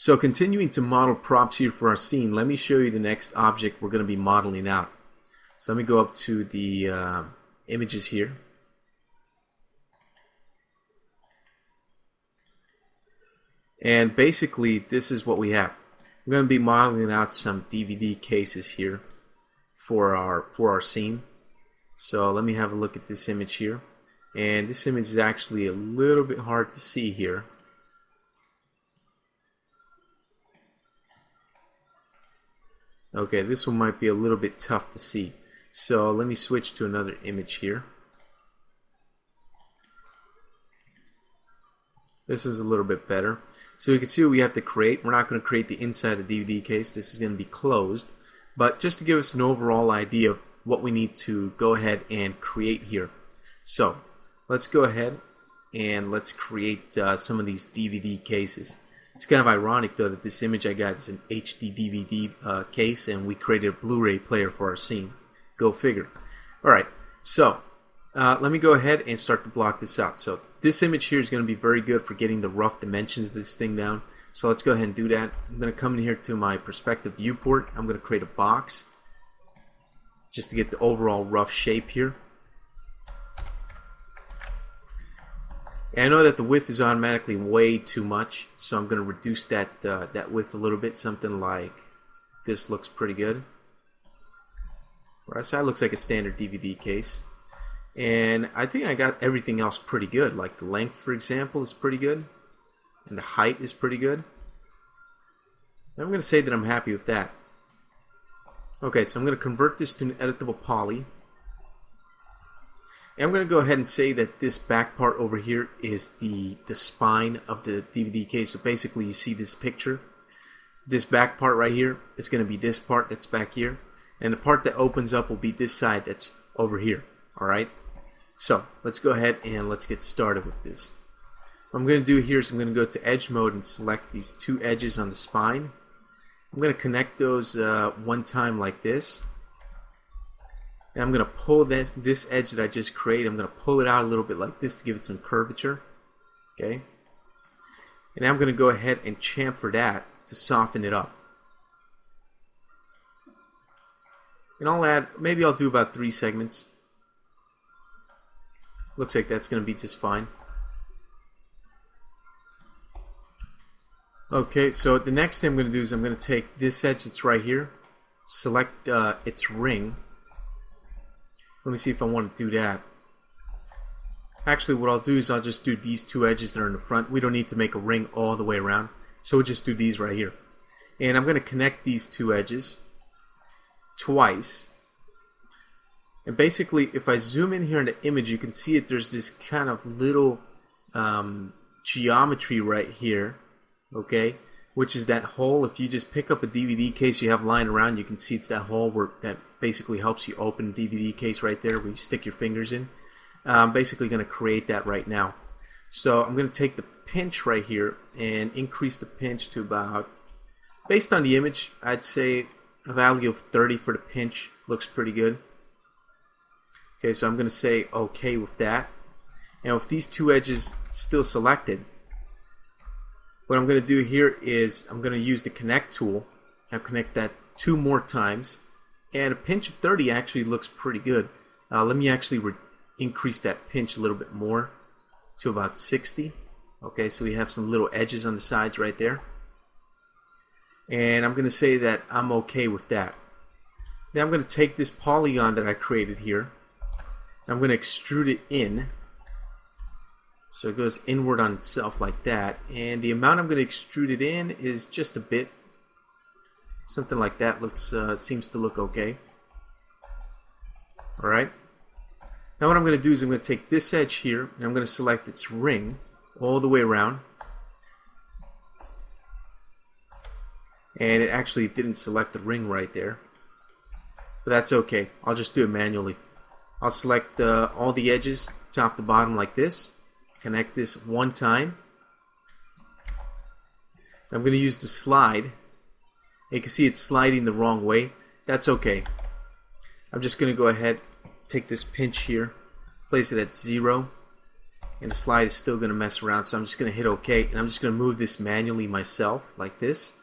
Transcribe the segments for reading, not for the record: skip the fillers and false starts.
So continuing to model props here for our scene, let me show you the next object we're going to be modeling out. So let me go up to the images here. And basically this is what we have. I'm going to be modeling out some DVD cases here for our scene. So let me have a look at this image here. And this image is actually a little bit hard to see here. Okay, this one might be a little bit tough to see. So let me switch to another image here. This is a little bit better. So you can see what we have to create. We're not going to create the inside of the DVD case. This is going to be closed. But just to give us an overall idea of what we need to go ahead and create here. So let's go ahead and let's create some of these DVD cases. It's kind of ironic though that this image I got is an HD DVD case and we created a Blu-ray player for our scene. Go figure. Alright, so let me go ahead and start to block this out. So this image here is going to be very good for getting the rough dimensions of this thing down. So let's go ahead and do that. I'm going to come in here to my perspective viewport. I'm going to create a box just to get the overall rough shape here. And I know that the width is automatically way too much, so I'm going to reduce that that width a little bit. Something like this looks pretty good. Right, so that looks like a standard DVD case. And I think I got everything else pretty good. Like the length, for example, is pretty good. And the height is pretty good. I'm going to say that I'm happy with that. Okay, so I'm going to convert this to an editable poly. And I'm going to go ahead and say that this back part over here is the spine of the DVD case. So basically you see this picture. This back part right here is going to be this part that's back here. And the part that opens up will be this side that's over here. Alright? So let's go ahead and let's get started with this. What I'm going to do here is I'm going to go to edge mode and select these two edges on the spine. I'm going to connect those one time like this. And I'm going to pull this edge that I just created, I'm going to pull it out a little bit like this to give it some curvature. Okay? And I'm going to go ahead and chamfer that to soften it up. And I'll add, maybe I'll do about 3 segments. Looks like that's going to be just fine. Okay, so the next thing I'm going to do is I'm going to take this edge that's right here, select its ring. Let me see if I want to do that. Actually, what I'll do is I'll just do these two edges that are in the front. We don't need to make a ring all the way around. So we'll just do these right here. And I'm going to connect these two edges twice. And basically, if I zoom in here in the image, you can see that there's this kind of little geometry right here. Okay? Which is that hole. If you just pick up a DVD case you have lying around, you can see it's that hole where that basically helps you open the DVD case right there where you stick your fingers in. I'm basically going to create that right now. So I'm going to take the pinch right here and increase the pinch to about, based on the image, I'd say a value of 30 for the pinch. Looks pretty good. Okay, so I'm going to say OK with that. And with these two edges still selected, what I'm going to do here is I'm going to use the connect tool. I'll connect that 2 more times. And a pinch of 30 actually looks pretty good. Let me actually increase that pinch a little bit more to about 60. Okay, so we have some little edges on the sides right there. And I'm going to say that I'm okay with that. Now I'm going to take this polygon that I created here. I'm going to extrude it in. So it goes inward on itself like that. And the amount I'm going to extrude it in is just a bit. Something like that looks seems to look okay. Alright. Now what I'm going to do is I'm going to take this edge here and I'm going to select its ring all the way around. And it actually didn't select the ring right there. But that's okay. I'll just do it manually. I'll select all the edges top to bottom like this. Connect this one time. I'm going to use the slide. You can see it's sliding the wrong way. That's okay. I'm just going to go ahead, take this pinch here, place it at 0, and the slide is still going to mess around, so I'm just going to hit OK, and I'm just going to move this manually myself like this,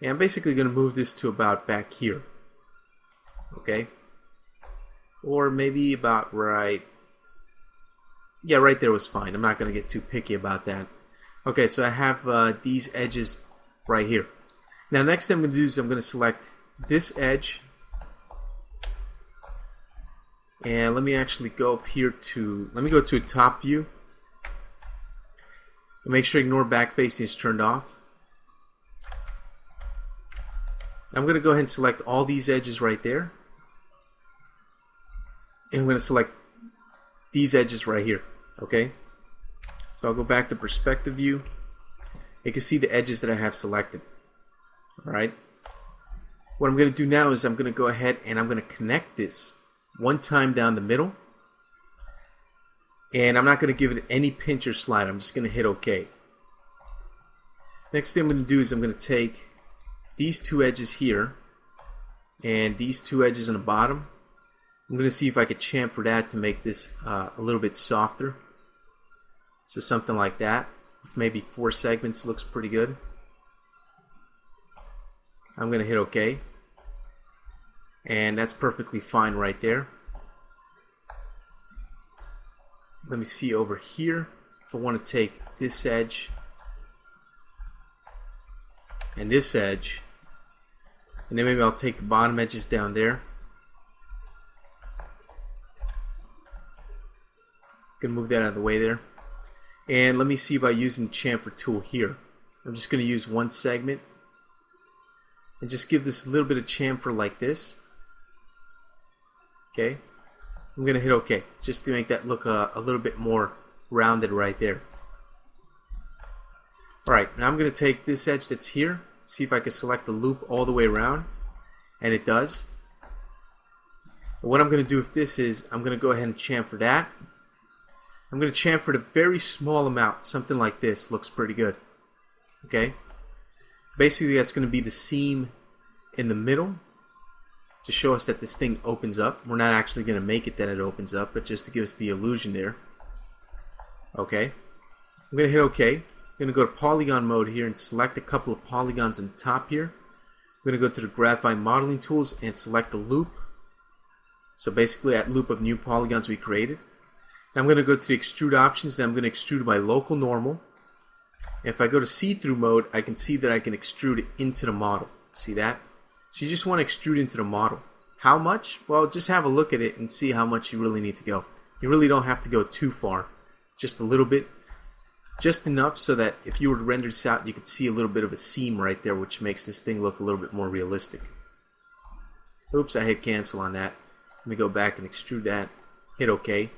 and I'm basically going to move this to about back here, okay, or maybe about right, yeah, right there was fine. I'm not going to get too picky about that. Okay, so I have these edges right here. Now next thing I'm going to do is I'm going to select this edge, and let me actually go up here to, let me go to a top view, and make sure ignore back facing is turned off. I'm going to go ahead and select all these edges right there, and I'm going to select these edges right here, okay? So I'll go back to perspective view. You can see the edges that I have selected. Alright. What I'm going to do now is I'm going to go ahead and I'm going to connect this one time down the middle. And I'm not going to give it any pinch or slide. I'm just going to hit OK. Next thing I'm going to do is I'm going to take these two edges here and these two edges on the bottom. I'm going to see if I could chamfer that to make this a little bit softer. So something like that. With maybe 4 segments looks pretty good. I'm going to hit OK. And that's perfectly fine right there. Let me see over here. If I want to take this edge and this edge, and then maybe I'll take the bottom edges down there. Gonna move that out of the way there. And let me see by using the chamfer tool here. I'm just going to use one segment and just give this a little bit of chamfer like this. Okay, I'm going to hit OK just to make that look a little bit more rounded right there. Alright, now I'm going to take this edge that's here, see if I can select the loop all the way around, and it does. And what I'm going to do with this is I'm going to go ahead and chamfer that. I'm going to chamfer it a very small amount, something like this. Looks pretty good. Okay, basically that's going to be the seam in the middle to show us that this thing opens up. We're not actually going to make it that it opens up, but just to give us the illusion there. Okay, I'm going to hit OK. I'm going to go to polygon mode here and select a couple of polygons on the top here. I'm going to go to the graphite modeling tools and select the loop. So basically that loop of new polygons we created. Now I'm going to go to the extrude options, then I'm going to extrude by local normal. And if I go to see-through mode, I can see that I can extrude it into the model. See that? So you just want to extrude into the model. How much? Well, just have a look at it and see how much you really need to go. You really don't have to go too far. Just a little bit. Just enough so that if you were to render this out, you could see a little bit of a seam right there, which makes this thing look a little bit more realistic. Oops, I hit cancel on that. Let me go back and extrude that. Hit OK.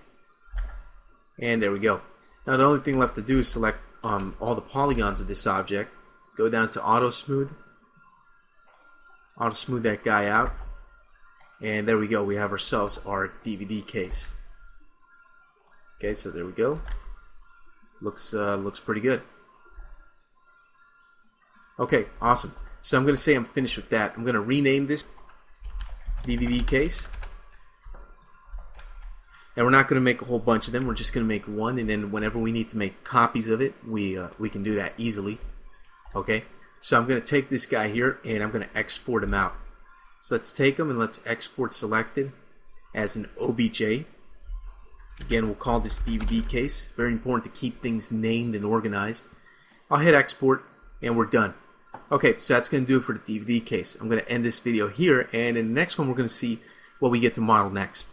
And there we go. Now the only thing left to do is select all the polygons of this object. Go down to auto smooth. Auto smooth that guy out. And there we go. We have ourselves our DVD case. Okay, so there we go. Looks pretty good. Okay, awesome. So I'm going to say I'm finished with that. I'm going to rename this DVD case. And we're not going to make a whole bunch of them. We're just going to make one, and then whenever we need to make copies of it, we can do that easily. Okay, so I'm going to take this guy here, and I'm going to export him out. So let's take him and let's export selected as an OBJ. Again, we'll call this DVD case. Very important to keep things named and organized. I'll hit export, and we're done. Okay, so that's going to do it for the DVD case. I'm going to end this video here, and in the next one, we're going to see what we get to model next.